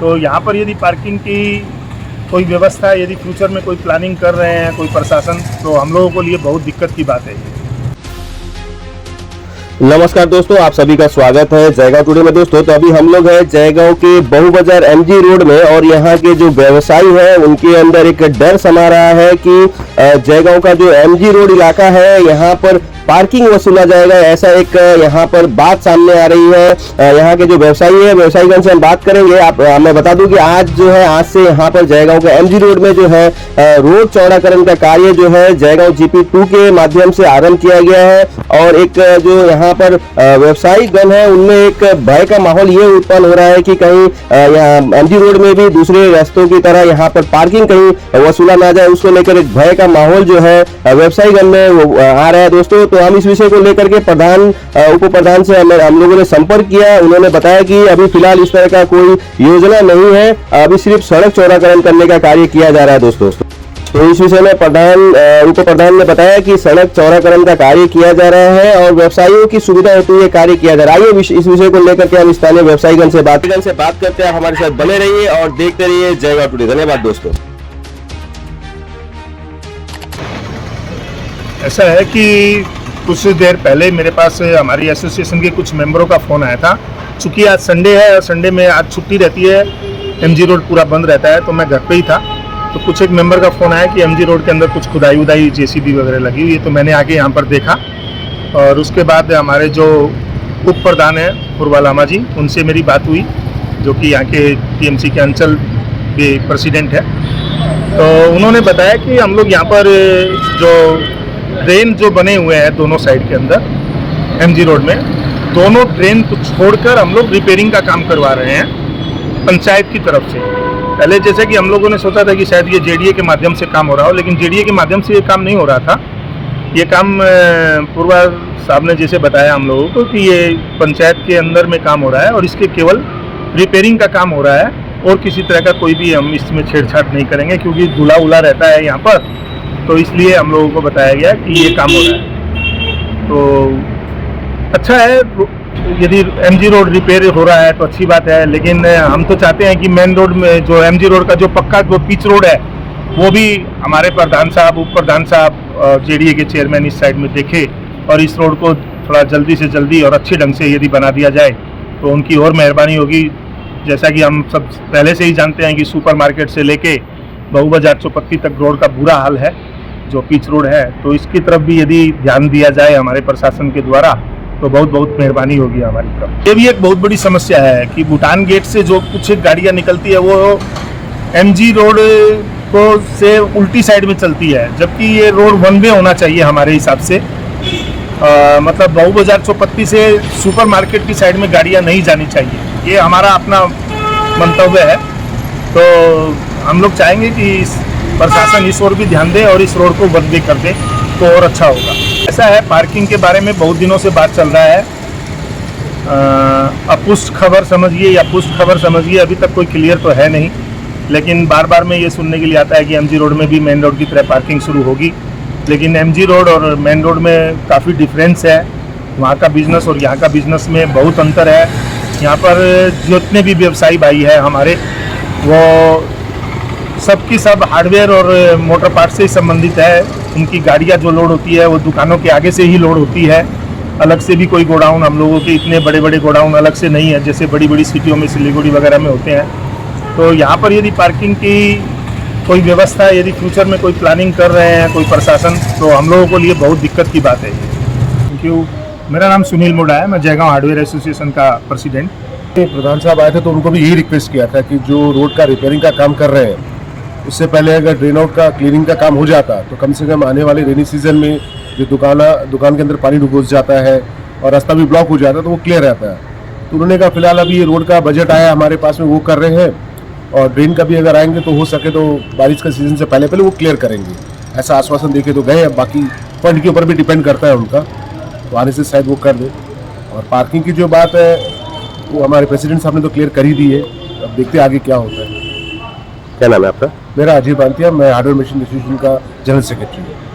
तो यहाँ पर यदि पार्किंग की कोई व्यवस्था, यदि फ्यूचर में कोई प्लानिंग कर रहे हैं कोई प्रशासन, तो हम लोगों को लिए बहुत दिक्कत की बात है। नमस्कार दोस्तों, आप सभी का स्वागत है जयगांव टुडे में। दोस्तों तो अभी हम लोग हैं जयगांव के बहु बाजार एमजी रोड में और यहाँ के जो व्यवसायी हैं उनके अंदर एक डर समा रहा है कि जयगांव का जो एमजी रोड इलाका है यहाँ पर पार्किंग वसूला जाएगा, ऐसा एक यहाँ पर बात सामने आ रही है। यहाँ के जो व्यवसायी है, व्यवसायीगण से हम बात करेंगे। मैं बता दूं कि आज से यहाँ पर जयगांव के एमजी रोड में जो है रोड चौड़ाकरण का कार्य जो है जयगांव GP2 के माध्यम से आरंभ किया गया है और एक जो यहाँ पर व्यवसायीगण है उनमें एक भय का माहौल ये उत्पन्न हो रहा है कि कहीं यहाँ एमजी रोड में भी दूसरे रास्तों की तरह यहाँ पर पार्किंग कहीं वसूला ना जाए, उसको लेकर एक भय का माहौल जो है व्यवसायीगण में आ रहा है। दोस्तों तो हम इस विषय को लेकर के उप प्रधान से हम लोगों ने संपर्क किया। उन्होंने बताया कि अभी फिलहाल इस तरह का कोई योजना नहीं है, अभी सिर्फ सड़क चौड़ाकरण करने का कार्य किया जा रहा है। दोस्तों तो इस विषय में उप प्रधान ने बताया कि सड़क चौड़ाकरण का कार्य किया जा रहा है और व्यवसायियों की सुविधा हेतु ये कार्य किया जा रहा है। आइए इस विषय को लेकर के हम स्थानीय व्यवसायीगण से बात करते हैं। हमारे साथ बने रहिए और देखते रहिए जयगांव टुडे। धन्यवाद दोस्तों। ऐसा है कि कुछ देर पहले मेरे पास हमारी एसोसिएशन के कुछ मेंबरों का फ़ोन आया था। चूँकि आज संडे है और संडे में आज छुट्टी रहती है, एमजी रोड पूरा बंद रहता है, तो मैं घर पे ही था। तो कुछ एक मेंबर का फ़ोन आया कि एमजी रोड के अंदर कुछ खुदाई उदाई JCB वगैरह लगी हुई है। तो मैंने आके यहाँ पर देखा और उसके बाद हमारे जो उप प्रधान है पूर्वा लामा जी, उनसे मेरी बात हुई, जो कि यहाँ के TMC के अंचल के प्रेसिडेंट है। तो उन्होंने बताया कि हम लोग यहाँ पर जो ड्रेन जो बने हुए हैं दोनों साइड के अंदर एमजी रोड में, दोनों ड्रेन को छोड़कर हम लोग रिपेयरिंग का काम करवा रहे हैं पंचायत की तरफ से। पहले जैसे कि हम लोगों ने सोचा था कि शायद ये JDA के माध्यम से काम हो रहा हो, लेकिन JDA के माध्यम से ये काम नहीं हो रहा था। ये काम पूर्वा साहब ने जैसे बताया हम लोगों को कि ये पंचायत के अंदर में काम हो रहा है और इसके केवल रिपेयरिंग का काम हो रहा है और किसी तरह का कोई भी हम इसमें छेड़छाड़ नहीं करेंगे, क्योंकि धुला उला रहता है यहाँ पर, तो इसलिए हम लोगों को बताया गया कि ये काम हो रहा है। तो अच्छा है, यदि एमजी रोड रिपेयर हो रहा है तो अच्छी बात है, लेकिन हम तो चाहते हैं कि मेन रोड में जो एमजी रोड का जो पक्का जो पिच रोड है वो भी हमारे प्रधान साहब, उप प्रधान साहब, JDA के चेयरमैन इस साइड में देखे और इस रोड को थोड़ा जल्दी से जल्दी और अच्छे ढंग से यदि बना दिया जाए तो उनकी और मेहरबानी होगी। जैसा कि हम सब पहले से ही जानते हैं कि सुपर मार्केट से लेके बहु बाजार चौपत्ती तक रोड का बुरा हाल है, जो पिच रोड है। तो इसकी तरफ भी यदि ध्यान दिया जाए हमारे प्रशासन के द्वारा तो बहुत बहुत मेहरबानी होगी हमारी तरफ। ये भी एक बहुत बड़ी समस्या है कि भूटान गेट से जो कुछ गाड़ियाँ निकलती है वो एमजी रोड को से उल्टी साइड में चलती है, जबकि ये रोड वन वे होना चाहिए हमारे हिसाब से। मतलब बहु बाजार चौपत्ती से सुपर मार्केट की साइड में गाड़ियाँ नहीं जानी चाहिए, ये हमारा अपना मंतव्य है। तो हम लोग चाहेंगे कि प्रशासन इस ओर भी ध्यान दे और इस रोड को बंद भी कर दे तो और अच्छा होगा। ऐसा है, पार्किंग के बारे में बहुत दिनों से बात चल रहा है। अपुष्ट खबर समझिए या पुष्ट खबर समझिए, अभी तक कोई क्लियर तो है नहीं, लेकिन बार बार में ये सुनने के लिए आता है कि एमजी रोड में भी मेन रोड की तरह पार्किंग शुरू होगी। लेकिन एमजी रोड और मेन रोड में काफ़ी डिफरेंस है, वहाँ का बिजनेस और यहाँ का बिजनेस में बहुत अंतर है। यहाँ पर जितने भी व्यवसायी भाई है हमारे, वो सबकी सब हार्डवेयर और मोटर पार्ट से ही संबंधित है। उनकी गाड़ियाँ जो लोड होती है वो दुकानों के आगे से ही लोड होती है। अलग से भी कोई गोडाउन हम लोगों के इतने बड़े बड़े गोडाउन अलग से नहीं है, जैसे बड़ी बड़ी सिटियों में सिलीगुड़ी वगैरह में होते हैं। तो यहाँ पर यदि पार्किंग की कोई व्यवस्था, यदि फ्यूचर में कोई प्लानिंग कर रहे हैं कोई प्रशासन, तो हम लोगों को लिए बहुत दिक्कत की बात है। Thank you. मेरा नाम सुनील मुंडा है, मैं जयगांव हार्डवेयर एसोसिएशन का प्रेसिडेंट। प्रधान साहब आए थे तो उनको भी यही रिक्वेस्ट किया था कि जो रोड का रिपेयरिंग का काम कर रहे हैं, उससे पहले अगर ड्रेन आउट का क्लीनिंग का काम हो जाता तो कम से कम आने वाले रेनी सीजन में जो दुकान के अंदर पानी घुस जाता है और रास्ता भी ब्लॉक हो जाता है तो वो क्लियर रहता है। तो उन्होंने कहा फिलहाल अभी ये रोड का बजट आया हमारे पास में, वो कर रहे हैं, और ड्रेन का भी अगर आएंगे तो हो सके तो बारिश का सीजन से पहले वो क्लियर करेंगे, ऐसा आश्वासन देके तो गए। अब बाकी फंड के ऊपर भी डिपेंड करता है उनका, तो आने से शायद वो कर दे। और पार्किंग की जो बात है वो हमारे प्रेसिडेंट साहब ने तो क्लियर कर ही दी है, अब देखते हैं आगे क्या होता है। क्या नाम है आपका? मेरा अजय बांतिया, मैं हार्डवेयर मशीन एसोसिएशन का जनरल सेक्रेटरी हूँ।